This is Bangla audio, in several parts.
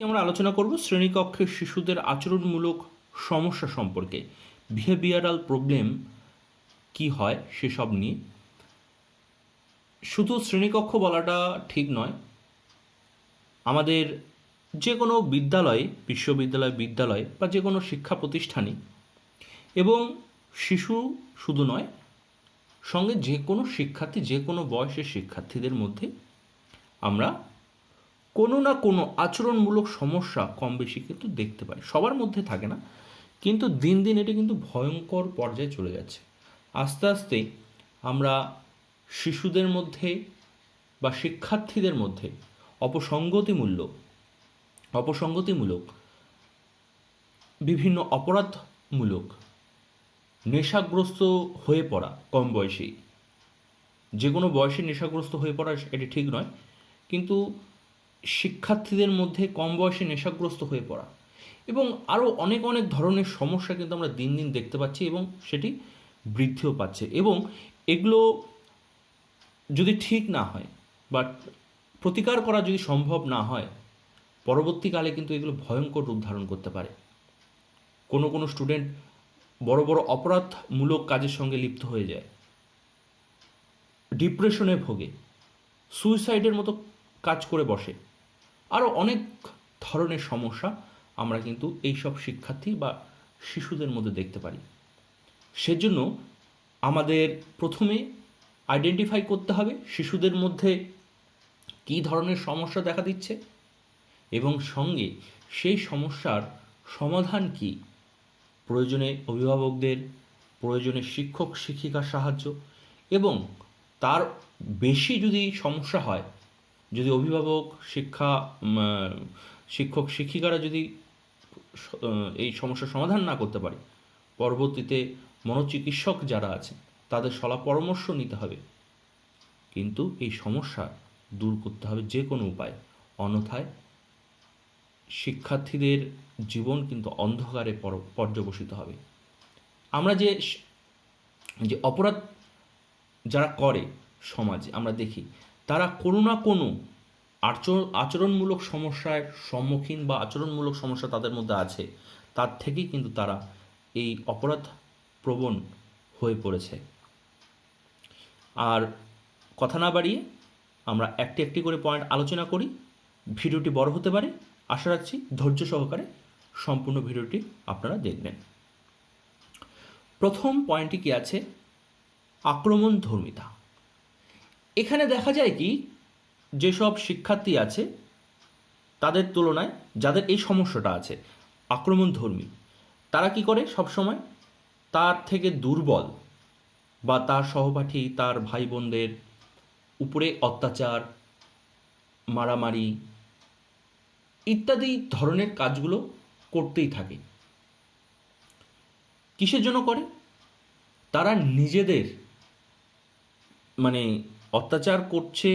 আমরা আলোচনা করব শ্রেণীকক্ষের শিশুদের আচরণমূলক সমস্যা সম্পর্কে। বিহেভিয়ারাল প্রবলেম কি হয় সেসব নিয়ে। শুধু শ্রেণীকক্ষ বলাটা ঠিক নয়, আমাদের যে কোনো বিদ্যালয়ে, বিশ্ববিদ্যালয়, বিদ্যালয় বা যে কোনো শিক্ষা প্রতিষ্ঠানে এবং শিশু শুধু নয়, সঙ্গে যে কোনো শিক্ষার্থী, যে কোনো বয়সের শিক্ষার্থীদের মধ্যে আমরা কোনো না কোনো আচরণমূলক সমস্যা কম বেশি কিন্তু দেখতে পাই। সবার মধ্যে থাকে না, কিন্তু দিন দিন এটি কিন্তু ভয়ঙ্কর পর্যায়ে চলে যাচ্ছে। আস্তে আস্তে আমরা শিশুদের মধ্যে বা শিক্ষার্থীদের মধ্যে অপসঙ্গতিমূলক বিভিন্ন অপরাধমূলক নেশাগ্রস্ত হয়ে পড়া কম বয়সেই, যে কোনো বয়সে নেশাগ্রস্ত হয়ে পড়া এটি ঠিক নয়, কিন্তু শিক্ষার্থীদের মধ্যে কম বয়সে নেশাগ্রস্ত হয়ে পড়া এবং আরও অনেক অনেক ধরনের সমস্যা কিন্তু আমরা দিন দিন দেখতে পাচ্ছি এবং সেটি বৃদ্ধিও পাচ্ছে। এবং এগুলো যদি ঠিক না হয় বা প্রতিকার করা যদি সম্ভব না হয়, পরবর্তীকালে কিন্তু এগুলো ভয়ঙ্কর রূপ ধারণ করতে পারে। কোনো কোনো স্টুডেন্ট বড় বড় অপরাধমূলক কাজের সঙ্গে লিপ্ত হয়ে যায়, ডিপ্রেশনে ভোগে, সুইসাইডের মতো কাজ করে বসে। আরও অনেক ধরনের সমস্যা আমরা কিন্তু এইসব শিক্ষার্থী বা শিশুদের মধ্যে দেখতে পারি। সেজন্য আমাদের প্রথমে আইডেন্টিফাই করতে হবে শিশুদের মধ্যে কী ধরনের সমস্যা দেখা দিচ্ছে এবং সঙ্গে সেই সমস্যার সমাধান কী। প্রয়োজনে অভিভাবকদের, প্রয়োজনে শিক্ষক শিক্ষিকার সাহায্য, এবং তার বেশি যদি সমস্যা হয়, যদি অভিভাবক শিক্ষক শিক্ষিকারা যদি এই সমস্যার সমাধান না করতে পারে, পরবর্তীতে মনোচিকিৎসক যারা আছে তাদের শলা পরামর্শ নিতে হবে। কিন্তু এই সমস্যা দূর করতে হবে যে কোনো উপায়, অন্যথায় শিক্ষার্থীদের জীবন কিন্তু অন্ধকারে পর্যবসিত হবে। আমরা যে যে অপরাধ যারা করে সমাজে আমরা দেখি, তারা কোনো না কোনো আচরণমূলক সমস্যার সম্মুখীন বা আচরণমূলক সমস্যা তাদের মধ্যে আছে, তার থেকেই কিন্তু তারা এই অপরাধ প্রবণ হয়ে পড়েছে। আর কথা না বাড়িয়ে আমরা একটি একটি করে পয়েন্ট আলোচনা করি। ভিডিওটি বড় হতে পারে, আশা রাখছি ধৈর্য সহকারে সম্পূর্ণ ভিডিওটি আপনারা দেখবেন। প্রথম পয়েন্টটি কি আছে? আক্রমণধর্মিতা। এখানে দেখা যায় কি, যেসব শিক্ষার্থী আছে তাদের তুলনায় যাদের এই সমস্যাটা আছে আক্রমণধর্মী, তারা কি করে সবসময় তার থেকে দুর্বল বা তার সহপাঠী, তার ভাই বোনদের উপরে অত্যাচার, মারামারি ইত্যাদি ধরনের কাজগুলো করতেই থাকে। কিসের জন্য করে? তারা নিজেদের অত্যাচার করছে,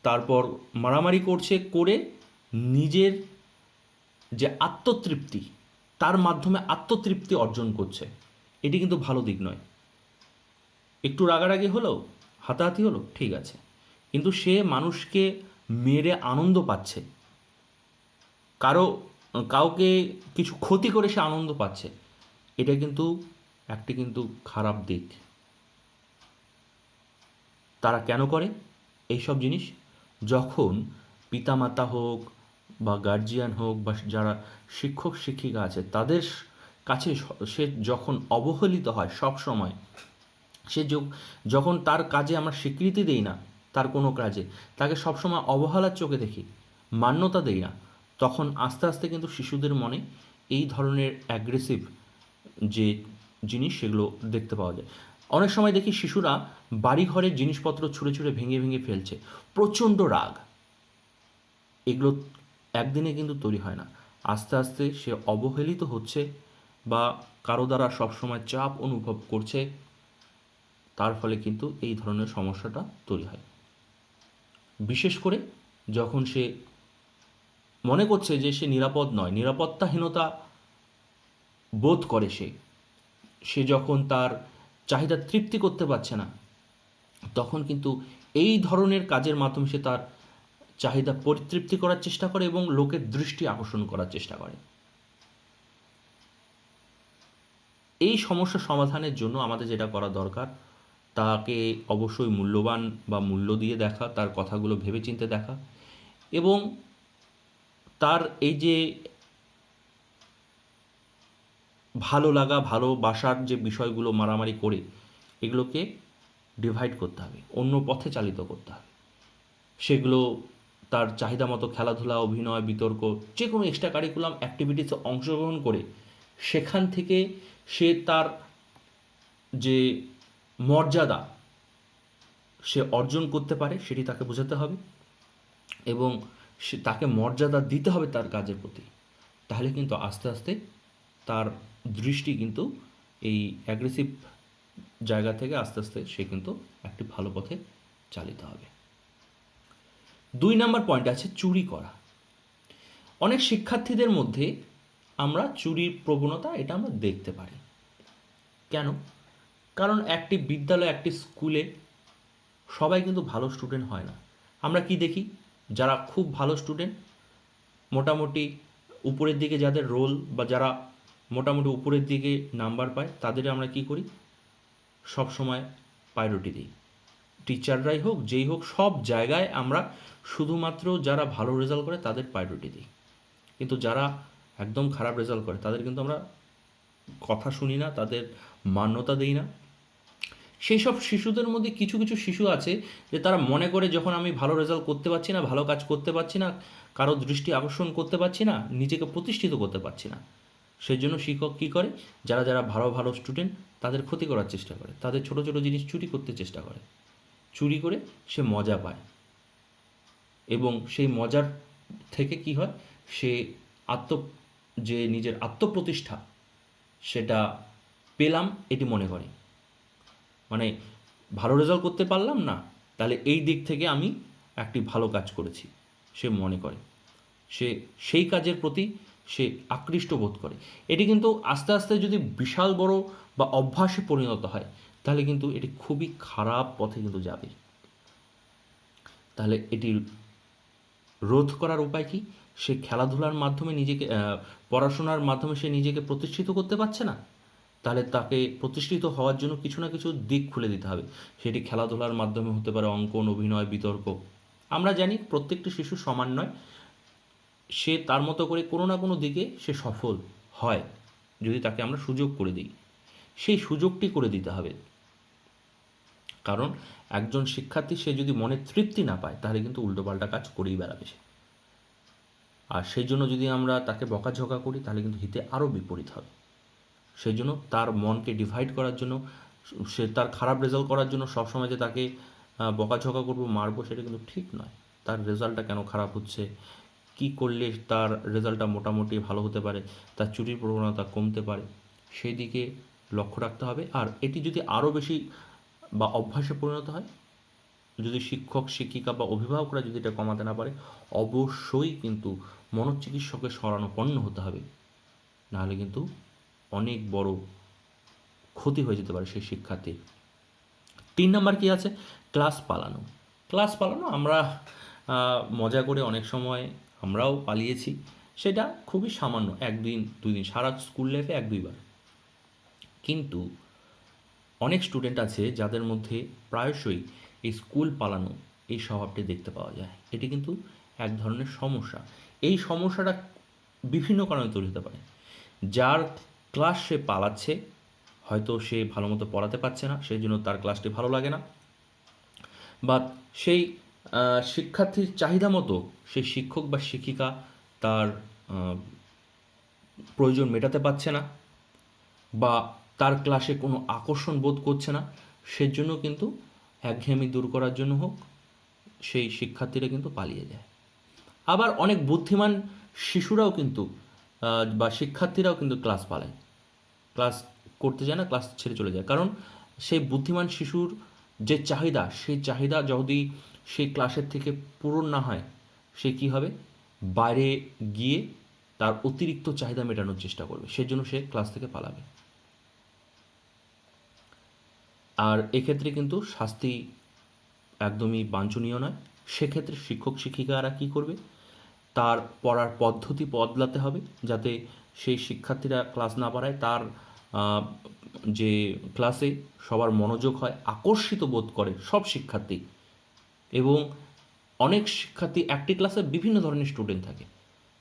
তারপর মারামারি করছে, করে নিজের যে আত্মতৃপ্তি, তার মাধ্যমে আত্মতৃপ্তি অর্জন করছে। এটি কিন্তু ভালো দিক নয়। একটু রাগারাগি হলো, হাতাহাতি হলো, ঠিক আছে, কিন্তু সে মানুষকে মেরে আনন্দ পাচ্ছে, কাউকে কিছু ক্ষতি করে সে আনন্দ পাচ্ছে, এটা কিন্তু একটি কিন্তু খারাপ দিক। তারা কেন করে এইসব জিনিস? যখন পিতামাতা হোক বা গার্জিয়ান হোক বা যারা শিক্ষক শিক্ষিকা আছে তাদের কাছে সে যখন অবহেলিত হয়, সব সময় সে যখন তার কাজে আমরা স্বীকৃতি দেই না, তার কোনো কাজে তাকে সবসময় অবহেলার চোখে দেখি, মান্যতা দেই না, তখন আস্তে আস্তে কিন্তু শিশুদের মনে এই ধরনের অ্যাগ্রেসিভ যে জিনিস সেগুলো দেখতে পাওয়া যায়। অনেক সময় দেখি শিশুরা বাড়িঘরের জিনিসপত্র ছুঁড়ে ছুঁড়ে ভেঙে ভেঙে ফেলছে, প্রচণ্ড রাগ। এগুলো একদিনে কিন্তু তৈরি হয় না, আস্তে আস্তে সে অবহেলিত হচ্ছে বা কারো দ্বারা সবসময় চাপ অনুভব করছে, তার ফলে কিন্তু এই ধরনের সমস্যাটা তৈরি হয়। বিশেষ করে যখন সে মনে করছে যে সে নিরাপদ নয়, নিরাপত্তাহীনতা বোধ করে, সে যখন তার চাহিদা তৃপ্তি করতে পারছে না, তখন কিন্তু এই ধরনের কাজের মাধ্যমে সে তার চাহিদা পরিতৃপ্তি করার চেষ্টা করে এবং লোকের দৃষ্টি আকর্ষণ করার চেষ্টা করে। এই সমস্যা সমাধানের জন্য আমাদের যেটা করা দরকার, তাকে অবশ্যই মূল্যবান বা মূল্য দিয়ে দেখা, তার কথাগুলো ভেবেচিন্তে দেখা, এবং তার এই যে ভালো লাগা ভালোবাসার যে বিষয়গুলো মারামারি করে এগুলোকে ডিভাইড করতে হবে, অন্য পথে চালিত করতে হবে। সেগুলো তার চাহিদা মতো খেলাধুলা, অভিনয়, বিতর্ক, যে কোনো এক্সট্রা কারিকুলাম অ্যাক্টিভিটিসে অংশগ্রহণ করে সেখান থেকে সে তার যে মর্যাদা সে অর্জন করতে পারে সেটি তাকে বোঝাতে হবে, এবং সে তাকে মর্যাদা দিতে হবে তার কাজের প্রতি। তাহলে কিন্তু আস্তে আস্তে তার দৃষ্টি কিন্তু এই অ্যাগ্রেসিভ জায়গা থেকে আস্তে আস্তে সে কিন্তু একটি ভালো পথে চালিত হবে। 2 নম্বর পয়েন্ট আছে চুরি করা। অনেক শিক্ষার্থীদের মধ্যে আমরা চুরির প্রবণতা এটা আমরা দেখতে পারি। কেন? কারণ একটি বিদ্যালয়, একটি স্কুলে সবাই কিন্তু ভালো স্টুডেন্ট হয় না। আমরা কি দেখি? যারা খুব ভালো স্টুডেন্ট, মোটামুটি উপরের দিকে যাদের রোল বা যারা মোটামুটি উপরের দিকে নাম্বার পায়, তাদের আমরা কি করি? সব সময় প্রায়োরিটি দিই। টিচাররাই হোক, যেই হোক, সব জায়গায় আমরা শুধুমাত্র যারা ভালো রেজাল্ট করে তাদের প্রায়োরিটি দিই। কিন্তু যারা একদম খারাপ রেজাল্ট করে তাদের কিন্তু আমরা কথা শুনি না, তাদের মান্যতা দিই না। সেই সব শিশুদের মধ্যে কিছু কিছু শিশু আছে যে তারা মনে করে যখন আমি ভালো রেজাল্ট করতে পারছি না, ভালো কাজ করতে পারছি না, কারো দৃষ্টি আকর্ষণ করতে পারছি না, নিজেকে প্রতিষ্ঠিত করতে পারছি না, সেই জন্য শিক্ষক কী করে? যারা যারা ভালো ভালো স্টুডেন্ট তাদের ক্ষতি করার চেষ্টা করে, তাদের ছোট ছোট জিনিস চুরি করতে চেষ্টা করে। চুরি করে সে মজা পায়, এবং সেই মজার থেকে কি হয়? সে যে নিজের আত্মপ্রতিষ্ঠা সেটা পেলাম এটি মনে করে। মানে ভালো রেজাল্ট করতে পারলাম না, তাহলে এই দিক থেকে আমি একটি ভালো কাজ করেছি সে মনে করে। সে সেই কাজের প্রতি সে আকৃষ্ট বোধ করে। এটি কিন্তু আস্তে আস্তে যদি বিশাল বড় বা অভ্যাসে পরিণত হয় তাহলে কিন্তু এটি খুবই খারাপ পথে কিন্তু যাবে। তাহলে এটি রোধ করার উপায় কি? সে খেলাধুলার মাধ্যমে নিজেকে, পড়াশোনার মাধ্যমে সে নিজেকে প্রতিষ্ঠিত করতে পারছে না, তাহলে তাকে প্রতিষ্ঠিত হওয়ার জন্য কিছু না কিছু দিক খুলে দিতে হবে। সেটি খেলাধুলার মাধ্যমে হতে পারে, অঙ্কন, অভিনয়, বিতর্ক। আমরা জানি প্রত্যেকটি শিশু সমান নয়, সে তার মতো করে কোনো না কোনো দিকে সে সফল হয় যদি তাকে আমরা সুযোগ করে দিই। সেই সুযোগটি করে দিতে হবে, কারণ একজন শিক্ষার্থী সে যদি মনে তৃপ্তি না পায় তাহলে কিন্তু উল্টোপাল্টা কাজ করেই বেড়াবে সে। আর সেই জন্য যদি আমরা তাকে বকাঝকা করি তাহলে কিন্তু হিতে আরও বিপরীত হবে। সেই জন্য তার মনকে ডিভাইড করার জন্য, সে তার খারাপ রেজাল্ট করার জন্য সবসময় যে তাকে বকাঝকা করবো, মারবো, সেটা কিন্তু ঠিক নয়। তার রেজাল্টটা কেন খারাপ হচ্ছে, কি করলে তার রেজাল্টটা মোটামুটি ভালো হতে পারে, তার চুরির প্রবণতা কমতে পারে, সেই দিকে লক্ষ্য রাখতে হবে। আর এটি যদি আরও বেশি বা অভ্যাসে পরিণত হয়, যদি শিক্ষক, শিক্ষিকা বা অভিভাবকরা যদি এটা কমাতে না পারে, অবশ্যই কিন্তু মনোচিকিৎসকের শরণাপন্ন হতে হবে, নাহলে কিন্তু অনেক বড় ক্ষতি হয়ে যেতে পারে সেই শিক্ষার্থীর। 3 নম্বর কী আছে? ক্লাস পালানো। ক্লাস পালানো আমরা মজা করে অনেক সময় আমরাও পালিয়েছি, সেটা খুবই সামান্য, 1 দিন 2 দিন, সারা স্কুল লাইফে 1-2 বার। কিন্তু অনেক স্টুডেন্ট আছে যাদের মধ্যে প্রায়শই এই স্কুল পালানো এই স্বভাবটি দেখতে পাওয়া যায়। এটি কিন্তু এক ধরনের সমস্যা। এই সমস্যাটা বিভিন্ন কারণে তৈরি হতে পারে। যার ক্লাস সে পালাচ্ছে, হয়তো সে ভালো মতো পড়াতে পারছে না, সেই জন্য তার ক্লাসটি ভালো লাগে না, বা সেই শিক্ষার্থীর চাহিদা মতো সেই শিক্ষক বা শিক্ষিকা তার প্রয়োজন মেটাতে পারছে না, বা তার ক্লাসে কোনো আকর্ষণ বোধ করছে না, সেজন্য কিন্তু একঘেয়েমি দূর করার জন্য হোক সেই শিক্ষার্থীরা কিন্তু পালিয়ে যায়। আবার অনেক বুদ্ধিমান শিশুরাও কিন্তু বা শিক্ষার্থীরাও কিন্তু ক্লাস পালায়, ক্লাস করতে যায় না, ক্লাস ছেড়ে চলে যায়। কারণ সেই বুদ্ধিমান শিশুর যে চাহিদা, সেই চাহিদা যদি সেই ক্লাসের থেকে পূরণ না হয়, সে কী হবে? বাইরে গিয়ে তার অতিরিক্ত চাহিদা মেটানোর চেষ্টা করবে, সেজন্য সে ক্লাস থেকে পালাবে। আর এক্ষেত্রে কিন্তু শাস্তি একদমই বাঞ্ছনীয় নয়, সেক্ষেত্রে শিক্ষক শিক্ষিকারা কী করবে, তার পড়ার পদ্ধতি বদলাতে হবে যাতে সেই শিক্ষার্থীরা ক্লাস না বাড়ায়, তার আহ, যে ক্লাসে সবার মনোযোগ হয়, আকর্ষিত বোধ করে সব শিক্ষার্থী। এবং অনেক শিক্ষার্থী একটি ক্লাসে বিভিন্ন ধরনের স্টুডেন্ট থাকে,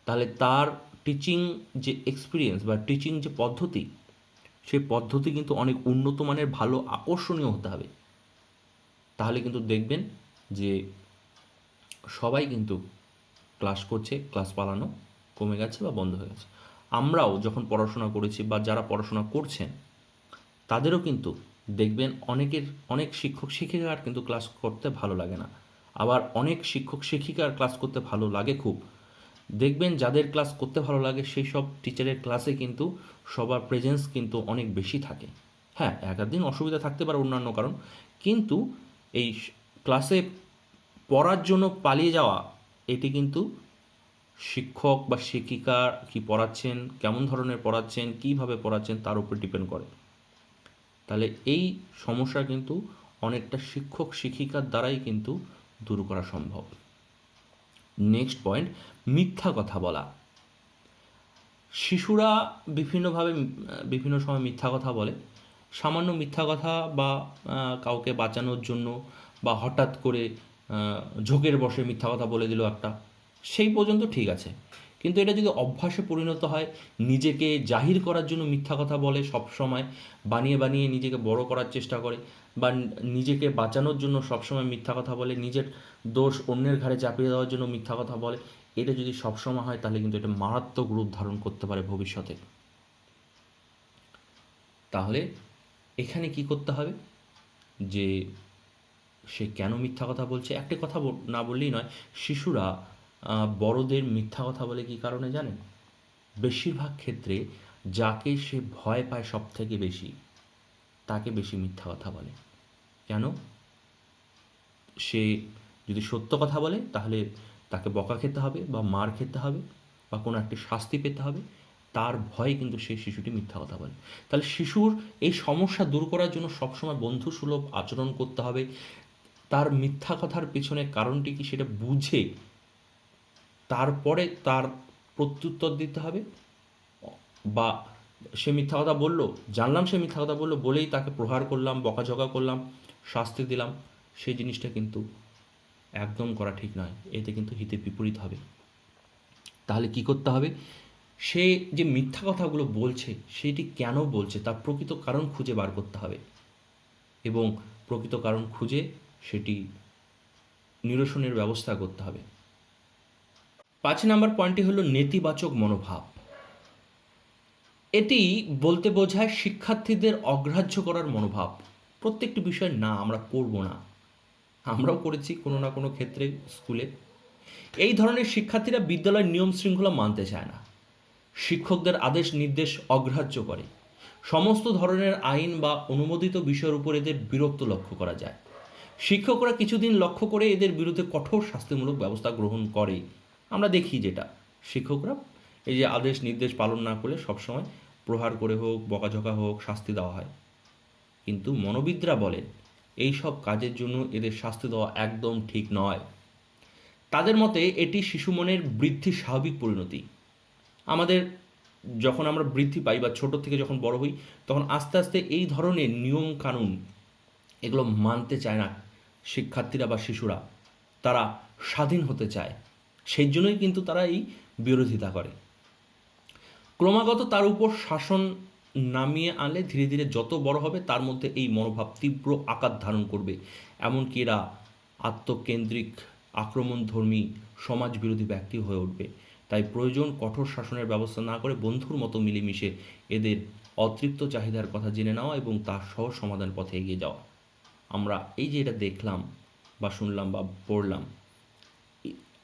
তাহলে তার টিচিং যে এক্সপিরিয়েন্স বা টিচিং যে পদ্ধতি, সেই পদ্ধতি কিন্তু অনেক উন্নত মানের, ভালো, আকর্ষণীয় হতে হবে। তাহলে কিন্তু দেখবেন যে সবাই কিন্তু ক্লাস করছে, ক্লাস পালানো কমে গেছে বা বন্ধ হয়ে গেছে। আমরাও যখন পড়াশোনা করেছি বা যারা পড়াশোনা করছেন তাদেরও কিন্তু দেখবেন অনেক শিক্ষক শিক্ষিকার কিন্তু ক্লাস করতে ভালো লাগে না, আবার অনেক শিক্ষক শিক্ষিকার ক্লাস করতে ভালো লাগে খুব। দেখবেন যাদের ক্লাস করতে ভালো লাগে সেই সব টিচারের ক্লাসে কিন্তু সবার প্রেজেন্স কিন্তু অনেক বেশি থাকে। হ্যাঁ, এক আধ দিন অসুবিধা থাকতে পারে অন্যান্য কারণ, কিন্তু এই ক্লাসে পড়ার জন্য পালিয়ে যাওয়া, এটি কিন্তু শিক্ষক বা শিক্ষিকা কি পড়াচ্ছেন, কেমন ধরনের পড়াচ্ছেন, কীভাবে পড়াচ্ছেন তার উপর ডিপেন্ড করে। তাহলে এই সমস্যা কিন্তু অনেকটা শিক্ষক শিক্ষিকার দ্বারাই কিন্তু দূর করা সম্ভব। নেক্সট পয়েন্ট, মিথ্যা কথা বলা। শিশুরা বিভিন্নভাবে বিভিন্ন সময় মিথ্যা কথা বলে। সামান্য মিথ্যা কথা বা কাউকে বাঁচানোর জন্য বা হঠাৎ করে ঝোঁকের বশে মিথ্যা কথা বলে দিল একটা, সেই পর্যন্ত ঠিক আছে। কিন্তু এটা যদি অভ্যাসে পরিণত হয়, নিজেকে জাহির করার জন্য মিথ্যা কথা বলে, সব সময় বানিয়ে বানিয়ে নিজেকে বড় করার চেষ্টা করে, বা নিজেকে বাঁচানোর জন্য সবসময় মিথ্যা কথা বলে, নিজের দোষ অন্যের ঘাড়ে চাপিয়ে দেওয়ার জন্য মিথ্যা কথা বলে, এটা যদি সবসময় হয় তাহলে কিন্তু এটা মারাত্মক রূপ ধারণ করতে পারে ভবিষ্যতে। তাহলে এখানে কি করতে হবে, যে সে কেন মিথ্যা কথা বলছে, একটা কথা না বললেই নয়। শিশুরা বড়দের মিথ্যা কথা বলে কী কারণে জানেন? বেশিরভাগ ক্ষেত্রে যাকে সে ভয় পায় সব থেকে বেশি, তাকে বেশি মিথ্যা কথা বলে। কেন? সে যদি সত্য কথা বলে তাহলে তাকে বকা খেতে হবে বা মার খেতে হবে বা কোনো একটি শাস্তি পেতে হবে, তার ভয়ে কিন্তু সেই শিশুটি মিথ্যা কথা বলে। তাহলে শিশুর এই সমস্যা দূর করার জন্য সবসময় বন্ধুসুলভ আচরণ করতে হবে, তার মিথ্যা কথার পেছনে কারণটি কি সেটা বুঝে তারপরে তার প্রত্যুত্তর দিতে হবে। বা সে মিথ্যা কথা বলল, জানলাম সে মিথ্যা কথা বললো বলেই তাকে প্রহার করলাম, বকাঝকা করলাম, শাস্তি দিলাম, সেই জিনিসটা কিন্তু একদম করা ঠিক নয়, এতে কিন্তু হিতে বিপরীত হবে। তাহলে কি করতে হবে, সে যে মিথ্যা কথাগুলো বলছে সেটি কেন বলছে তার প্রকৃত কারণ খুঁজে বার করতে হবে, এবং প্রকৃত কারণ খুঁজে সেটি নিরসনের ব্যবস্থা করতে হবে। 5 নম্বর পয়েন্টটি হলো নেতিবাচক মনোভাব। এটি বলতে বোঝায় শিক্ষার্থীদের অগ্রাহ্য করার মনোভাব। প্রত্যেকটি বিষয় না আমরা করব না, আমরাও করেছি কোনো না কোনো ক্ষেত্রে স্কুলে। এই ধরনের শিক্ষার্থীরা বিদ্যালয়ের নিয়ম শৃঙ্খলা মানতে চায় না, শিক্ষকদের আদেশ নির্দেশ অগ্রাহ্য করে, সমস্ত ধরনের আইন বা অনুমোদিত বিষয়ের উপর এদের বিরক্ত লক্ষ্য করা যায়। শিক্ষকরা কিছুদিন লক্ষ্য করে এদের বিরুদ্ধে কঠোর শাস্তিমূলক ব্যবস্থা গ্রহণ করে। আমরা দেখি যেটা শিক্ষকরা এই যে আদেশ নির্দেশ পালন না করলে সবসময় প্রহার করে হোক, বকাঝকা হোক, শাস্তি দেওয়া হয়। কিন্তু মনোবিদরা বলেন এই সব কাজের জন্য এদের শাস্তি দেওয়া একদম ঠিক নয়। তাদের মতে এটি শিশু মনের বৃদ্ধির স্বাভাবিক পরিণতি। আমাদের যখন আমরা বৃদ্ধি পাই বা ছোট থেকে যখন বড় হই, তখন আস্তে আস্তে এই ধরনের নিয়ম কানুন এগুলো মানতে চায় না শিক্ষার্থীরা বা শিশুরা, তারা স্বাধীন হতে চায়, সেই জন্যই কিন্তু তারা এই বিরোধিতা করে। ক্রমাগত তার উপর শাসন নামিয়ে আনলে ধীরে ধীরে যত বড় হবে তার মধ্যে এই মনোভাব তীব্র আকার ধারণ করবে, এমনকি এরা আত্মকেন্দ্রিক, আক্রমণধর্মী, সমাজ বিরোধী ব্যক্তি হয়ে উঠবে। তাই প্রয়োজন কঠোর শাসনের ব্যবস্থা না করে বন্ধুর মতো মিলেমিশে এদের অতৃপ্ত চাহিদার কথা জেনে নেওয়া এবং তার সহজ সমাধান পথে এগিয়ে যাওয়া। আমরা এই যে এটা দেখলাম বা শুনলাম বা পড়লাম,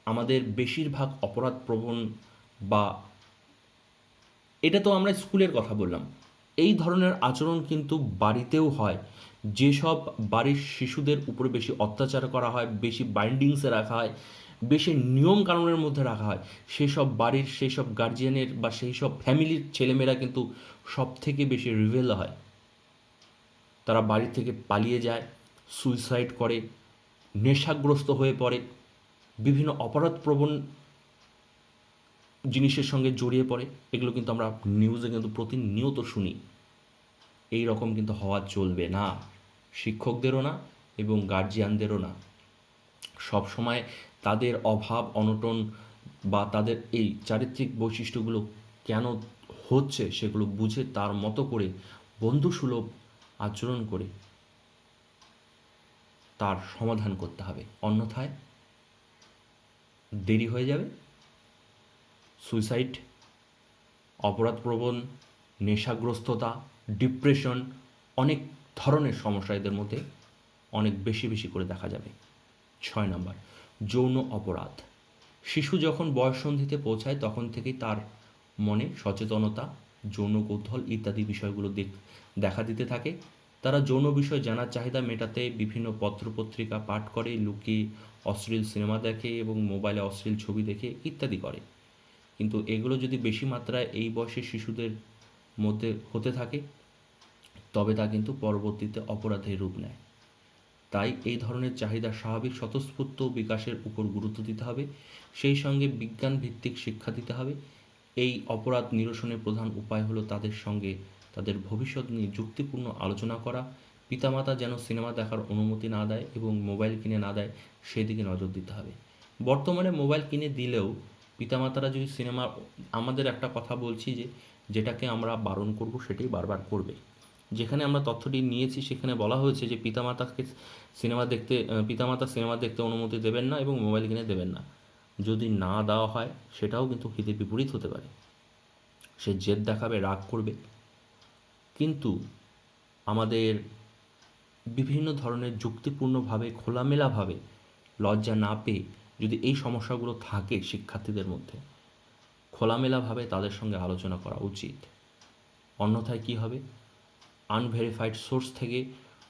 আমাদের বেশিরভাগ অপরাধপ্রবণ বা এটা তো আমরা স্কুলের কথা বললাম, এই ধরনের আচরণ কিন্তু বাড়িতেও হয়। যেসব বাড়ির শিশুদের উপরে বেশি অত্যাচার করা হয়, বেশি বাইন্ডিংসে রাখা হয়, বেশি নিয়ম কানুনের মধ্যে রাখা হয়, সেসব বাড়ির সেই সব গার্জিয়ানের বা সেই সব ফ্যামিলির ছেলেমেয়েরা কিন্তু সব থেকে বেশি রিভেল হয়। তারা বাড়ি থেকে পালিয়ে যায়, সুইসাইড করে, নেশাগ্রস্ত হয়ে পড়ে, বিভিন্ন অপরাধপ্রবণ জিনিসের সঙ্গে জড়িয়ে পড়ে। এগুলো কিন্তু আমরা নিউজে কিন্তু প্রতিনিয়ত শুনি। এই রকম কিন্তু হওয়া চলবে না, শিক্ষকদেরও না এবং গার্জিয়ানদেরও না। সব সময় তাদের অভাব অনটন বা তাদের এই চারিত্রিক বৈশিষ্ট্যগুলো কেন হচ্ছে সেগুলো বুঝে তার মতো করে বন্ধুসুলভ আচরণ করে তার সমাধান করতে হবে। অন্যথায় দেরি হয়ে যাবে, সুইসাইড, অপরাধপ্রবণ, নেশাগ্রস্ততা, ডিপ্রেশন, অনেক ধরনের সমস্যা এদের মধ্যে অনেক বেশি বেশি করে দেখা যাবে। 6 নম্বর, যৌন অপরাধ। শিশু যখন বয়ঃসন্ধিতে পৌঁছায় তখন থেকেই তার মনে সচেতনতা, যৌন কৌতূহল ইত্যাদি বিষয়গুলো দেখা দিতে থাকে। তারা যৌন বিষয় জানার চাহিদা মেটাতে বিভিন্ন পত্রপত্রিকা পাঠ করে, লুকিয়ে অশ্লীল সিনেমা দেখে এবং মোবাইলে অশ্লীল ছবি দেখে ইত্যাদি করে। কিন্তু এগুলো যদি বেশি মাত্রায় এই বয়সের শিশুদের মধ্যে হতে থাকে তবে তা কিন্তু পরবর্তীতে অপরাধের রূপ নেয়। তাই এই ধরনের চাহিদা স্বাভাবিক স্বতঃস্ফূর্ত বিকাশের উপর গুরুত্ব দিতে হবে, সেই সঙ্গে বিজ্ঞান ভিত্তিক শিক্ষা দিতে হবে। এই অপরাধ নিরসনের প্রধান উপায় হলো তাদের সঙ্গে তাদের ভবিষ্যৎ নিয়ে যুক্তিপূর্ণ আলোচনা করা। পিতামাতা যেন সিনেমা দেখার অনুমতি না দেয় এবং মোবাইল কিনে না দেয় সেদিকে নজর দিতে হবে। বর্তমানে মোবাইল কিনে দিলেও পিতামাতারা যদি সিনেমা, আমাদের একটা কথা বলছি যে যেটাকে আমরা বারণ করব সেটাই বারবার করবে। যেখানে আমরা তথ্যটি নিয়েছি সেখানে বলা হয়েছে যে পিতামাতা সিনেমা দেখতে অনুমতি দেবেন না এবং মোবাইল কিনে দেবেন না। যদি না দেওয়া হয় সেটাও কিন্তু হিতে বিপরীত হতে পারে। সে জেদ দেখাবে, রাগ করবে। কিন্তু আমাদের বিভিন্ন ধরনের যুক্তিপূর্ণভাবে, খোলামেলাভাবে, লজ্জা না পেয়ে যদি এই সমস্যাগুলো থাকে শিক্ষার্থীদের মধ্যে, খোলামেলাভাবে তাদের সঙ্গে আলোচনা করা উচিত। অন্যথায় কী হবে, আনভেরিফাইড সোর্স থেকে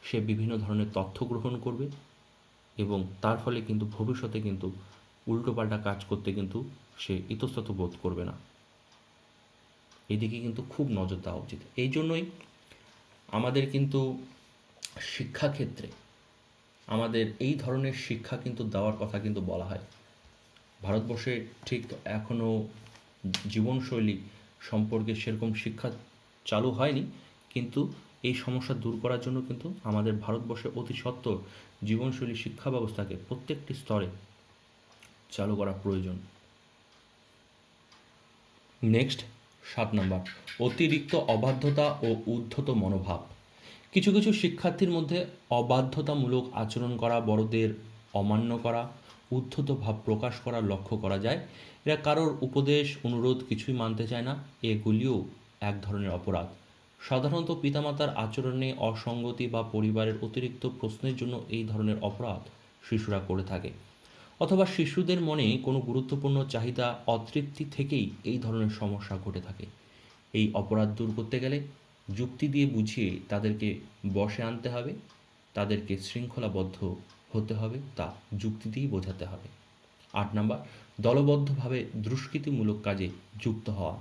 সে বিভিন্ন ধরনের তথ্য গ্রহণ করবে এবং তার ফলে কিন্তু ভবিষ্যতে কিন্তু উল্টোপাল্টা কাজ করতে কিন্তু সে ইতস্তত বোধ করবে না। এদিকে কিন্তু খুব নজর দেওয়া উচিত। এই জন্যই আমাদের কিন্তু শিক্ষাক্ষেত্রে আমাদের এই ধরনের শিক্ষা কিন্তু দেওয়ার কথা কিন্তু বলা হয়। ভারতবর্ষে ঠিক এখনও জীবনশৈলী সম্পর্কে সেরকম শিক্ষা চালু হয়নি, কিন্তু এই সমস্যা দূর করার জন্য কিন্তু আমাদের ভারতবর্ষে অতি সত্বর জীবনশৈলী শিক্ষা ব্যবস্থাকে প্রত্যেকটি স্তরে চালু করা প্রয়োজন। নেক্সট 7 নম্বর, অতিরিক্ত অবাধ্যতা ও উদ্ধত মনোভাব। কিছু কিছু শিক্ষার্থীর মধ্যে অবাধ্যতামূলক আচরণ করা, বড়দের অমান্য করা, উদ্ধত ভাব প্রকাশ করা লক্ষ্য করা যায়। এরা কারোর উপদেশ অনুরোধ কিছুই মানতে চায় না। এগুলিও এক ধরনের অপরাধ। সাধারণত পিতামাতার আচরণে অসঙ্গতি বা পরিবারের অতিরিক্ত প্রশ্নের জন্য এই ধরনের অপরাধ শিশুরা করে থাকে, অথবা শিশুদের মনে কোনো গুরুত্বপূর্ণ চাহিদা অতৃপ্তি থেকেই এই ধরনের সমস্যা ঘটে থাকে। এই অপরাধ দূর করতে গেলে যুক্তি দিয়ে বুঝিয়ে তাদেরকে বশে আনতে হবে, তাদেরকে শৃঙ্খলাবদ্ধ হতে হবে, তা যুক্তি দিয়েই বোঝাতে হবে। 8 নম্বর, দলবদ্ধভাবে দুষ্কৃতিমূলক কাজে যুক্ত হওয়া।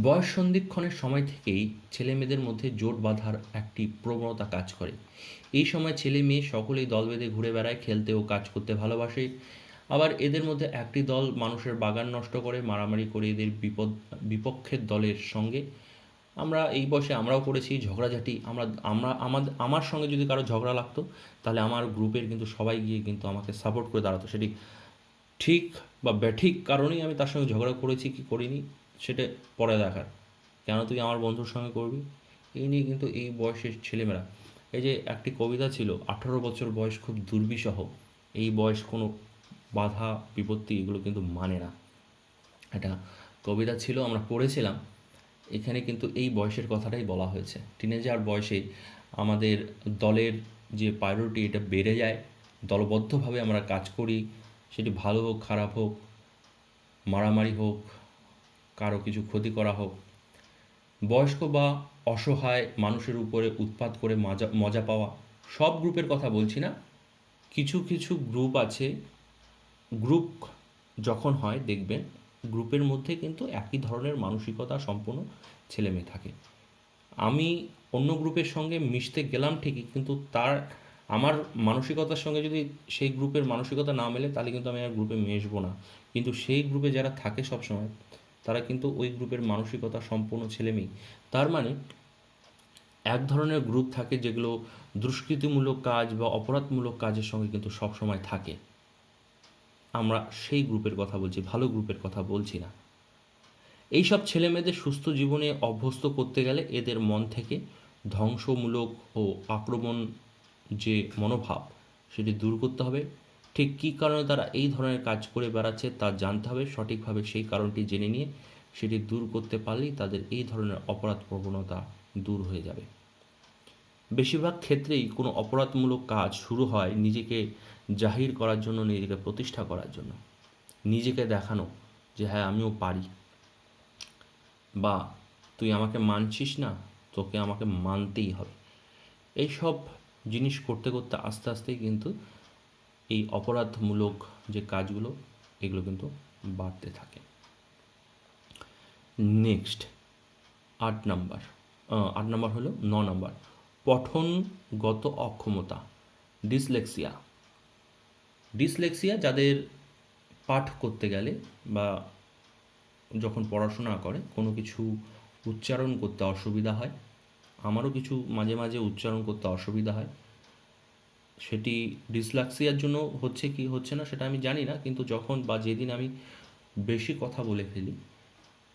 বয়স সন্ধিক্ষণের সময় থেকেই ছেলেমেয়েদের মধ্যে জোট বাঁধার একটি প্রবণতা কাজ করে। এই সময় ছেলে মেয়ে সকলেই দল বেঁধে ঘুরে বেড়ায়, খেলতে ও কাজ করতে ভালোবাসে। আবার এদের মধ্যে একটি দল মানুষের বাগান নষ্ট করে, মারামারি করে এদের বিপক্ষের দলের সঙ্গে। আমরা এই বয়সে আমরাও করেছি ঝগড়াঝাটি। আমার সঙ্গে যদি কারো ঝগড়া লাগতো তাহলে আমার গ্রুপের কিন্তু সবাই গিয়ে কিন্তু আমাকে সাপোর্ট করে দাঁড়াতো। সেটি ঠিক বা ব্যাঠিক কারণেই আমি তার সঙ্গে ঝগড়া করেছি কি করিনি সেটা পরে দেখার, কেন তুই আমার বন্ধুর সঙ্গে করবি। এই নিয়ে কিন্তু এই বয়সের ছেলেমেয়েরা, এই যে একটি কবিতা ছিল, 18 বছর বয়স খুব দুর্বিষহ। এই বয়স কোনো বাধা বিপত্তি এগুলো কিন্তু মানে না। এটা কবিতা ছিল, আমরা পড়েছিলাম। এখানে কিন্তু এই বয়সের কথাটাই বলা হয়েছে। টিনেজার বয়সে আমাদের দলের যে প্রায়োরিটি এটা বেড়ে যায়, দলবদ্ধভাবে আমরা কাজ করি, সেটি ভালো হোক খারাপ হোক, মারামারি হোক, কারো কিছু ক্ষতি করা হোক। বয়স্ক বা অসহায় মানুষের উপরে উৎপাত করে মজা পাওয়া, সব গ্রুপের কথা বলছি না, কিছু কিছু গ্রুপ আছে, গ্রুপ যখন হয় দেখবেন গ্রুপের মধ্যে কিন্তু একই ধরনের মানসিকতা সম্পন্ন ছেলেমেয়ে থাকে। আমি অন্য গ্রুপের সঙ্গে মিশতে গেলাম ঠিকই, কিন্তু তার আমার মানসিকতার সঙ্গে যদি সেই গ্রুপের মানসিকতা না মেলে তাহলে কিন্তু আমি আর গ্রুপে মিশবো না। কিন্তু সেই গ্রুপে যারা থাকে সবসময় তারা কিন্তু ওই গ্রুপের মানসিকতা সম্পূর্ণ ছেলেমেয়ে। তার মানে এক ধরনের গ্রুপ থাকে যেগুলো দুষ্কৃতিমূলক কাজ বা অপরাধমূলক কাজের সঙ্গে কিন্তু সবসময় থাকে। আমরা সেই গ্রুপের কথা বলছি, ভালো গ্রুপের কথা বলছি না। এইসব ছেলেমেয়েদের সুস্থ জীবনে অভ্যস্ত করতে গেলে এদের মন থেকে ধ্বংসমূলক ও আক্রমণ যে মনোভাব সেটি দূর করতে হবে। ঠিক কী কারণে তারা এই ধরনের কাজ করে বেড়াচ্ছে তা জানতে হবে, সঠিকভাবে সেই কারণটি জেনে নিয়ে সেটি দূর করতে পারলেই তাদের এই ধরনের অপরাধ প্রবণতা দূর হয়ে যাবে। বেশিরভাগ ক্ষেত্রেই কোনো অপরাধমূলক কাজ শুরু হয় নিজেকে জাহির করার জন্য, নিজেকে প্রতিষ্ঠা করার জন্য, নিজেকে দেখানো যে হ্যাঁ আমিও পারি, বা তুই আমাকে মানছিস না, তোকে আমাকে মানতেই হবে। এইসব জিনিস করতে করতে আস্তে আস্তেই কিন্তু এই অপরাধমূলক যে কাজগুলো এগুলো কিন্তু বাড়তে থাকে। নেক্সট 8 নাম্বার, 8 নাম্বার হলো 9 নাম্বার, পঠনগত অক্ষমতা, ডিসলেক্সিয়া। ডিসলেক্সিয়া যাদের পাঠ করতে গেলে বা যখন পড়াশোনা করে কোনো কিছু উচ্চারণ করতে অসুবিধা হয়, আমারও কিছু মাঝে মাঝে উচ্চারণ করতে অসুবিধা হয়, সেটি ডিসলেক্সিয়ার জন্য হচ্ছে কি হচ্ছে না সেটা আমি জানি না, কিন্তু যখন বা যেদিন আমি বেশি কথা বলে ফেলি,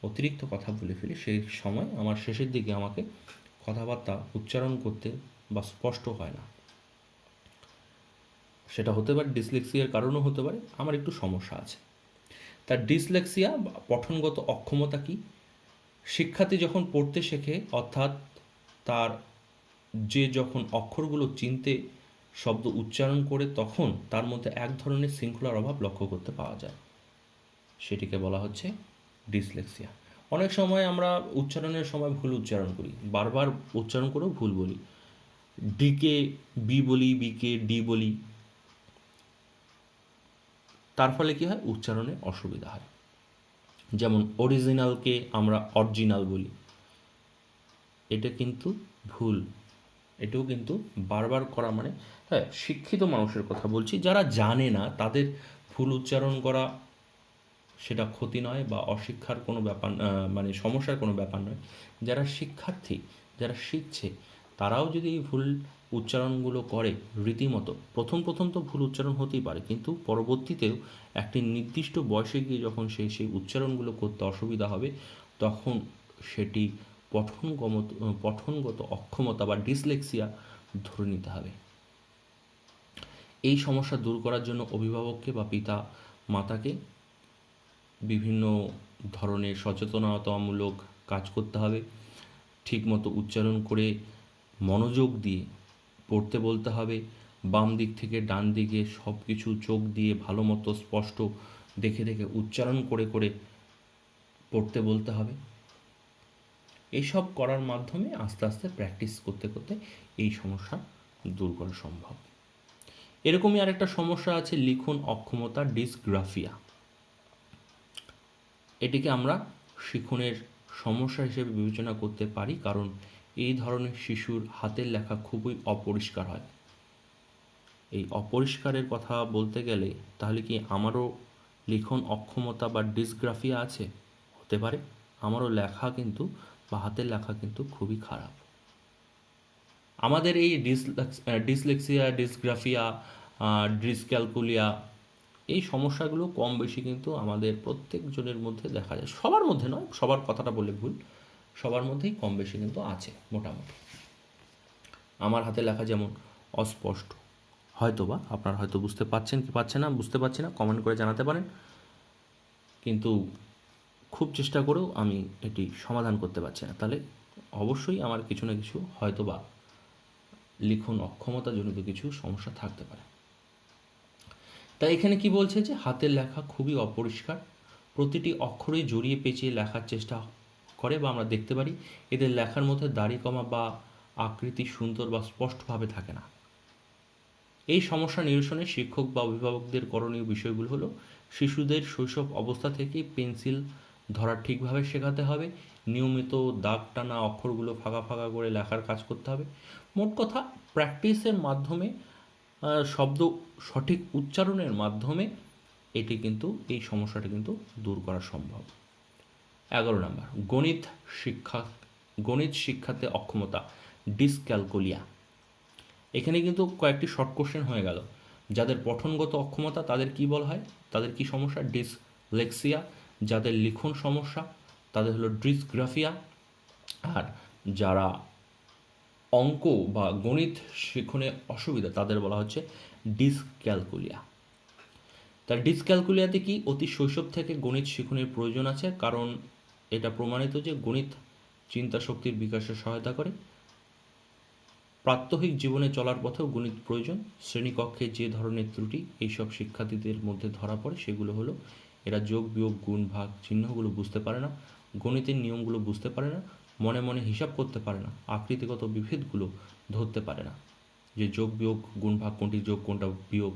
অতিরিক্ত কথা বলে ফেলি, সেই সময় আমার শেষের দিকে আমাকে কথাবার্তা উচ্চারণ করতে বা স্পষ্ট হয় না। সেটা হতে পারে ডিসলেক্সিয়ার কারণও হতে পারে, আমার একটু সমস্যা আছে। তার ডিসলেক্সিয়া বা পঠনগত অক্ষমতা কি? শিক্ষার্থী যখন পড়তে শেখে, অর্থাৎ তার যে যখন অক্ষরগুলো চিনতে, শব্দ উচ্চারণ করে, তখন তার মধ্যে এক ধরনের শৃঙ্খলার অভাব লক্ষ্য করতে পাওয়া যায়, সেটিকে বলা হচ্ছে ডিসলেক্সিয়া। অনেক সময় আমরা উচ্চারণের সময় ভুল উচ্চারণ করি, বারবার উচ্চারণ করেও ভুল বলি, ডিকে বি বলি, বিকে ডি বলি, তার ফলে কী হয়, উচ্চারণে অসুবিধা হয়। যেমন অরিজিনালকে আমরা অরিজিনাল বলি, এটা কিন্তু ভুল, এটাও কিন্তু বারবার করা মানে, হ্যাঁ শিক্ষিত মানুষের কথা বলছি, যারা জানে না তাদের ভুল উচ্চারণ করা সেটা ক্ষতি নয় বা অশিক্ষার কোনো ব্যাপার, মানে সমস্যার কোনো ব্যাপার নয়। যারা শিক্ষার্থী, যারা শিখছে, তারাও যদি এই ভুল উচ্চারণগুলো করে রীতিমতো, প্রথম প্রথম তো ভুল উচ্চারণ হতেই পারে, কিন্তু পরবর্তীতেও একটি নির্দিষ্ট বয়সে গিয়ে যখন সেই উচ্চারণগুলো করতে অসুবিধা হবে, তখন সেটি পঠনগত অক্ষমতা বা ডিসলেক্সিয়া ধরে নিতে হবে। এই সমস্যা দূর করার জন্য অভিভাবককে বা পিতা মাতাকে বিভিন্ন ধরনের সচেতনতামূলক কাজ করতে হবে, ঠিকমতো উচ্চারণ করে মনোযোগ দিয়ে পড়তে বলতে হবে, বাম দিক থেকে ডান দিকে সব কিছু চোখ দিয়ে ভালো মতো স্পষ্ট দেখে দেখে উচ্চারণ করে করে পড়তে বলতে হবে। এইসব করার মাধ্যমে আস্তে আস্তে প্র্যাকটিস করতে করতে এই সমস্যা দূর করা সম্ভব। এরকমই আরেকটা সমস্যা আছে, লিখন অক্ষমতা, ডিসগ্রাফিয়া। এটিকে আমরা শিখনের সমস্যা হিসেবে বিবেচনা করতে পারি, কারণ এই ধরনের শিশুর হাতের লেখা খুবই অপরিষ্কার হয়। এই অপরিষ্কারের কথা বলতে গেলে তাহলে কি আমারও লিখন অক্ষমতা বা ডিসগ্রাফিয়া আছে? হতে পারে, আমারও লেখা কিন্তু বা হাতের লেখা কিন্তু খুবই খারাপ। আমাদের এই ডিসলেক্সিয়া, ডিসগ্রাফিয়া, ডিসক্যালকুলিয়া, এই সমস্যাগুলো কম বেশি কিন্তু আমাদের প্রত্যেকজনের মধ্যে দেখা যায়, সবার মধ্যে নয়, সবার কথাটা বলে ভুল, সবার মধ্যেই কম বেশি কিন্তু আছে মোটামুটি। আমার হাতে লেখা যেমন অস্পষ্ট, হয়তোবা আপনারা হয়তো বুঝতে পারছেন কি পারছেন না, বুঝতে পারছি না, কমেন্ট করে জানাতে পারেন, কিন্তু খুব চেষ্টা করেও আমি এটি সমাধান করতে পারছি না, তাহলে অবশ্যই আমার কিছু না কিছু হয়তোবা লিখন অক্ষমতাজনিত কিছু সমস্যা থাকতে পারে। তাই এখানে কি বলছে যে হাতের লেখা খুবই অপরিষ্কার, প্রতিটি অক্ষরেই জড়িয়ে পেঁচিয়ে লেখার চেষ্টা করে বা আমরা দেখতে পারি এদের লেখার মধ্যে দাড়ি কমা বা আকৃতি সুন্দর বা স্পষ্টভাবে থাকে না। এই সমস্যা নিরসনে শিক্ষক বা অভিভাবকদের করণীয় বিষয়গুলো হলো, শিশুদের শৈশব অবস্থা থেকেই পেন্সিল ধরা ঠিকভাবে শেখাতে হবে, নিয়মিত দাগ টানা, অক্ষরগুলো ফাঁকা ফাঁকা করে লেখার কাজ করতে হবে। মোট কথা, প্র্যাকটিসের মাধ্যমে শব্দ সঠিক উচ্চারণের মাধ্যমে এটি কিন্তু এই সমস্যাটা কিন্তু দূর করা সম্ভব। 11 নম্বর, গণিত শিক্ষাতে অক্ষমতা, ডিসক্যালকুলিয়া। এখানে কিন্তু কয়েকটি শর্ট কোশ্চেন হয়ে গেল। যাদের পঠনগত অক্ষমতা তাদের কি বলা হয়, তাদের কি সমস্যা, ডিসলেক্সিয়া। যাদের লিখন সমস্যা তাদের হলো ডিসগ্রাফিয়া। আর যারা অঙ্ক বা গণিত শিখনে অসুবিধা তাদের বলা হচ্ছে ডিসক্যালকুলিয়া। তার ডিসক্যালকুলিয়াতে কি, অতি শৈশব থেকে গণিত শিখনের প্রয়োজন আছে, কারণ এটা প্রমাণিত যে গণিত চিন্তা শক্তির বিকাশে সহায়তা করে। প্রাত্যহিক জীবনে চলার পথেও গণিত প্রয়োজন। শ্রেণীকক্ষে যে ধরনের ত্রুটি এইসব শিক্ষার্থীদের মধ্যে ধরা পড়ে সেগুলো হলো এরা যোগ বিয়োগ গুণ ভাগ চিহ্নগুলো বুঝতে পারে না, গণিতের নিয়মগুলো বুঝতে পারে না, মনে মনে হিসাব করতে পারে না, আকৃতিগত বিভেদগুলো ধরতে পারে না, যে যোগ বিয়োগ গুণ ভাগ কোনটি যোগ কোনটা বিয়োগ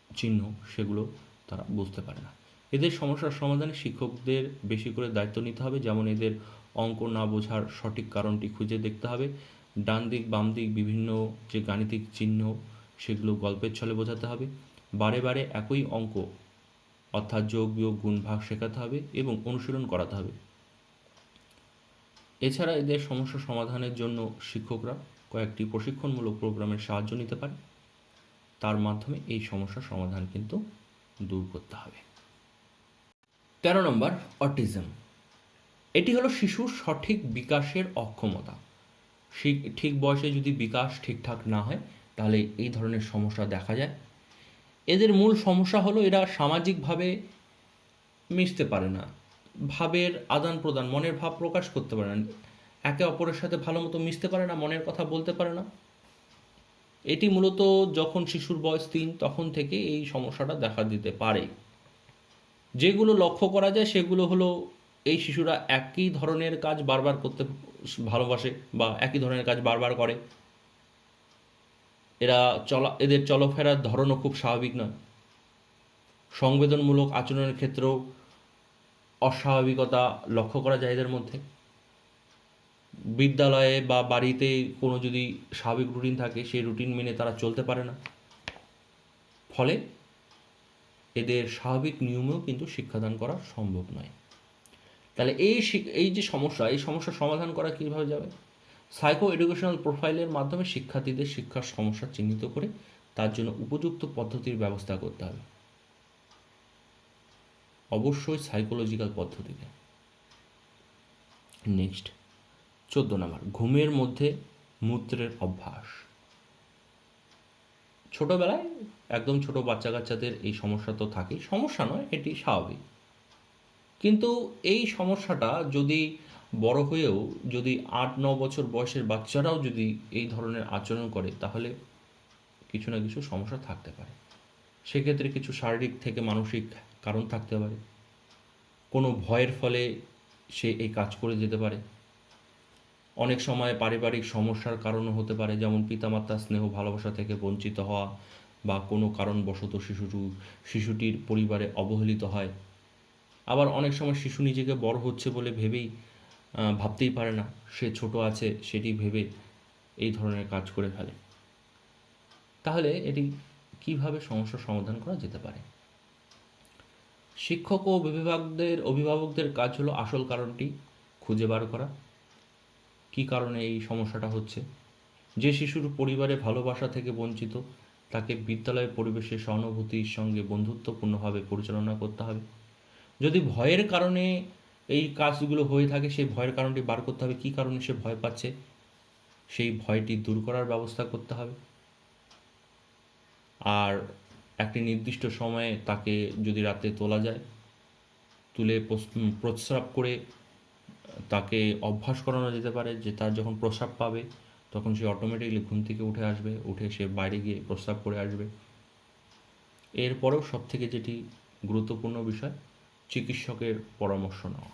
চিহ্ন সেগুলো তারা বুঝতে পারে না। এদের সমস্যার সমাধানে শিক্ষকদের বেশি করে দায়িত্ব নিতে হবে। যেমন এদের অঙ্ক না বোঝার সঠিক কারণটি খুঁজে দেখতে হবে। ডান দিক বাম দিক বিভিন্ন যে গাণিতিক চিহ্ন সেগুলো গল্পের ছলে বোঝাতে হবে। বারে বারে একই অঙ্ক অর্থাৎ যোগ বিয়োগ গুণ ভাগ শেখাতে হবে এবং অনুশীলন করাতে হবে। এছাড়া এদের সমস্যা সমাধানের জন্য শিক্ষকরা কয়েকটি প্রশিক্ষণমূলক প্রোগ্রামের সাহায্য নিতে পারে। তার মাধ্যমে এই সমস্যার সমাধান কিন্তু দূর করতে হবে। 13 নম্বর, অটিজম। এটি হলো শিশুর সঠিক বিকাশের অক্ষমতা। ঠিক বয়সে যদি বিকাশ ঠিকঠাক না হয় তাহলে এই ধরনের সমস্যা দেখা যায়। এদের মূল সমস্যা হলো এরা সামাজিকভাবে মিশতে পারে না, ভাবের আদান প্রদান, মনের ভাব প্রকাশ করতে পারে না, একে অপরের সাথে ভালো মতো মিশতে পারে না, মনের কথা বলতে পারে না। এটি মূলত যখন শিশুর বয়স 3 তখন থেকে এই সমস্যাটা দেখা দিতে পারে। যেগুলো লক্ষ্য করা যায় সেগুলো হলো এই শিশুরা একই ধরনের কাজ বারবার করতে ভালোবাসে বা একই ধরনের কাজ বারবার করে। এদের চলাফেরার ধরনও খুব স্বাভাবিক নয়। সংবেদনমূলক আচরণের ক্ষেত্রেও অস্বাভাবিকতা লক্ষ্য করা যায় এদের মধ্যে। বিদ্যালয়ে বা বাড়িতে কোনো যদি স্বাভাবিক রুটিন থাকে সেই রুটিন মেনে তারা চলতে পারে না, ফলে এদের স্বাভাবিক নিয়মেও কিন্তু শিক্ষাদান করা সম্ভব নয়। তাহলে এই যে সমস্যা, এই সমস্যার সমাধান করা কীভাবে যাবে? সাইকো এডুকেশনাল প্রোফাইলের মাধ্যমে শিক্ষার্থীদের শিক্ষার সমস্যা চিহ্নিত করে তার জন্য উপযুক্ত পদ্ধতির ব্যবস্থা করতে হবে, অবশ্যই সাইকোলজিক্যাল পদ্ধতিতে। নেক্সট 14 নম্বর, ঘুমের মধ্যে মূত্রের অভ্যাস। ছোটোবেলায় একদম ছোট বাচ্চা কাচ্চাদের এই সমস্যা তো থাকেই, সমস্যা নয়, এটি স্বাভাবিক। কিন্তু এই সমস্যাটা যদি বড় হয়েও যদি 8-9 বছর বয়সের বাচ্চারাও যদি এই ধরনের আচরণ করে তাহলে কিছু না কিছু সমস্যা থাকতে পারে। সেক্ষেত্রে কিছু শারীরিক থেকে মানসিক কারণ থাকতে পারে, কোনো ভয়ের ফলে সে এই কাজ করে যেতে পারে। অনেক সময় পারিবারিক সমস্যার কারণও হতে পারে, যেমন পিতামাতার স্নেহ ভালোবাসা থেকে বঞ্চিত হওয়া বা কোনো কারণবশত শিশুটির পরিবারে অবহেলিত হয়। আবার অনেক সময় শিশু নিজেকে বড় হচ্ছে বলে ভাবতেই পারে না, সে ছোট আছে সেটি ভেবে এই ধরনের কাজ করে ফেলে। তাহলে এটি কিভাবে সমস্যার সমাধান করা যেতে পারে? শিক্ষক ও অভিভাবকদের কাজ হলো আসল কারণটি খুঁজে বার করা, কী কারণে এই সমস্যাটা হচ্ছে। যে শিশুর পরিবারে ভালোবাসা থেকে বঞ্চিত তাকে বিদ্যালয়ের পরিবেশে সহানুভূতির সঙ্গে বন্ধুত্বপূর্ণভাবে পরিচালনা করতে হবে। যদি ভয়ের কারণে এই কাজগুলো হয়ে থাকে সেই ভয়ের কারণটি বার করতে হবে, কী কারণে সে ভয় পাচ্ছে, সেই ভয়টি দূর করার ব্যবস্থা করতে হবে। আর একটি নির্দিষ্ট সময়ে তাকে যদি রাতে তোলা যায়, তুলে প্রস্রাব করে তাকে অভ্যাস করানো যেতে পারে যে তার যখন প্রস্রাব পাবে তখন সে অটোমেটিকলি ঘুম থেকে উঠে আসবে, উঠে সে বাইরে গিয়ে প্রস্রাব করে আসবে। এরপরেও সবথেকে যেটি গুরুত্বপূর্ণ বিষয়, চিকিৎসকের পরামর্শ নেওয়া,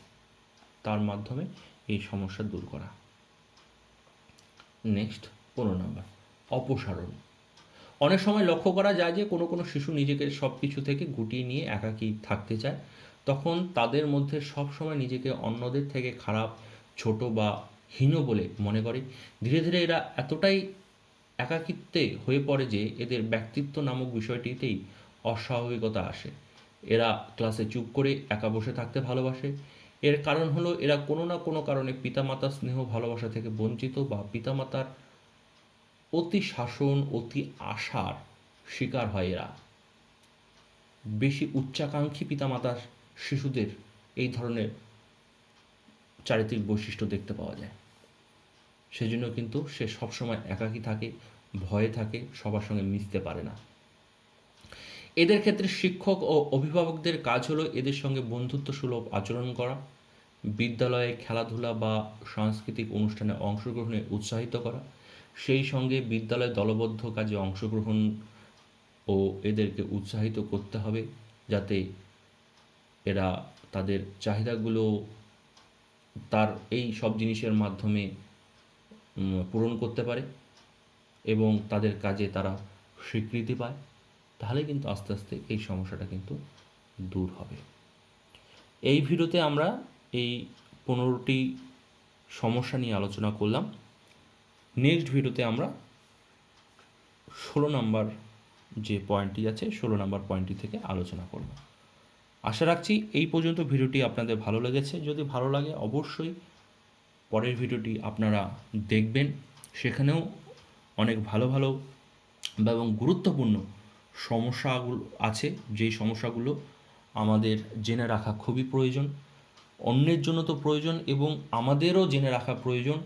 তার মাধ্যমে এই সমস্যা দূর করা। নেক্সট 15 নম্বর, অপসারণ। অনেক সময় লক্ষ্য করা যায় যে কোনো কোনো শিশু নিজেকে সব কিছু থেকে গুটিয়ে নিয়ে একাকী থাকতে চায়, তখন তাদের মধ্যে সবসময় নিজেকে অন্যদের থেকে খারাপ, ছোট বা হীন বলে মনে করে। ধীরে ধীরে এরা এতটাই একাকিত্বে হয়ে পড়ে যে এদের ব্যক্তিত্ব নামক বিষয়টিতেই অস্বাভাবিকতা আসে। এরা ক্লাসে চুপ করে একা বসে থাকতে ভালোবাসে। এর কারণ হলো এরা কোনো না কোনো কারণে পিতামাতার স্নেহ ভালোবাসা থেকে বঞ্চিত বা পিতামাতার অতি শাসন অতি আশার শিকার হয় এরা। বেশি উচ্চাকাঙ্ক্ষী পিতামাতার শিশুদের এই ধরনের চারিত্রিক বৈশিষ্ট্য দেখতে পাওয়া যায়। সেজন্য কিন্তু সে সবসময় একাকী থাকে, ভয়ে থাকে, সবার সঙ্গে মিশতে পারে না। এদের ক্ষেত্রে শিক্ষক ও অভিভাবকদের কাজ হলো এদের সঙ্গে বন্ধুত্ব সুলভ আচরণ করা, বিদ্যালয়ে খেলাধুলা বা সাংস্কৃতিক অনুষ্ঠানে অংশগ্রহণে উৎসাহিত করা, সেই সঙ্গে বিদ্যালয়ে দলবদ্ধ কাজে অংশগ্রহণ ও এদেরকে উৎসাহিত করতে হবে যাতে এরা তাদের চাহিদাগুলো তার এই সব জিনিসের মাধ্যমে পূরণ করতে পারে এবং তাদের কাজে তারা স্বীকৃতি পায়। তাহলে কিন্তু আস্তে আস্তে এই সমস্যাটা কিন্তু দূর হবে। এই ভিডিওতে আমরা এই 15টি সমস্যা নিয়ে আলোচনা করলাম। নেক্সট ভিডিওতে আমরা 16 নম্বর যে পয়েন্টটি আছে 16 নম্বর পয়েন্টটি থেকে আলোচনা করব। আশা রাখছি এই পর্যন্ত ভিডিওটি আপনাদের ভালো লেগেছে। যদি ভালো লাগে অবশ্যই পরের ভিডিওটি আপনারা দেখবেন। সেখানেও অনেক ভালো ভালো এবং গুরুত্বপূর্ণ সমস্যাগুলো আছে, যেই সমস্যাগুলো আমাদের জেনে রাখা খুবই প্রয়োজন। অন্যের জন্য তো প্রয়োজন এবং আমাদেরও জেনে রাখা প্রয়োজন।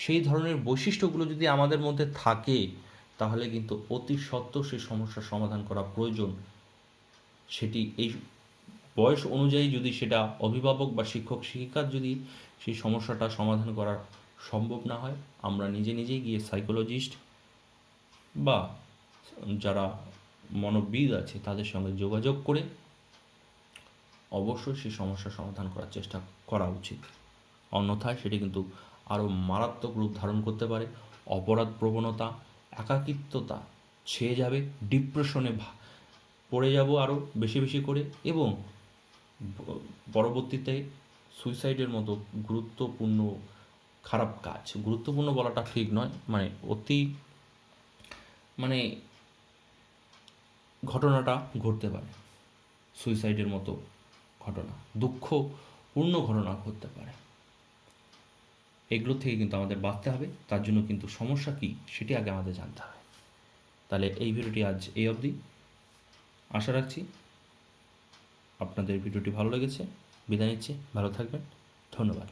সেই ধরনের বৈশিষ্ট্যগুলো যদি আমাদের মধ্যে থাকে তাহলে কিন্তু অতি সত্বর সেই সমস্যার সমাধান করা প্রয়োজন। সেটি এই বয়স অনুযায়ী যদি সেটা অভিভাবক বা শিক্ষক শিক্ষিকার যদি সেই সমস্যাটা সমাধান করা সম্ভব না হয়, আমরা নিজে নিজেই গিয়ে সাইকোলজিস্ট বা যারা মনোবিদ আছে তাদের সঙ্গে যোগাযোগ করে অবশ্যই সেই সমস্যার সমাধান করার চেষ্টা করা উচিত। অন্যথায় সেটি কিন্তু আরও মারাত্মক রূপ ধারণ করতে পারে। অপরাধ প্রবণতা, একাকিত্বতা ছেয়ে যাবে, ডিপ্রেশনে পড়ে যাব আরও বেশি বেশি করে এবং পরবর্তীতে সুইসাইডের মতো গুরুত্বপূর্ণ খারাপ কাজ, গুরুত্বপূর্ণ বলাটা ঠিক নয়, অতি ঘটনাটা ঘটতে পারে। সুইসাইডের মতো ঘটনা, দুঃখপূর্ণ ঘটনা ঘটতে পারে। এগুলো থেকে কিন্তু আমাদের বাঁচতে হবে। তার জন্য কিন্তু সমস্যা কী সেটি আগে আমাদের জানতে হবে। তাহলে এই ভিডিওটি আজ এই অবধি। আশা রাখছি আপনাদের ভিডিওটি ভালো লেগেছে। বিদায় নিচ্ছি, ভালো থাকবেন, ধন্যবাদ।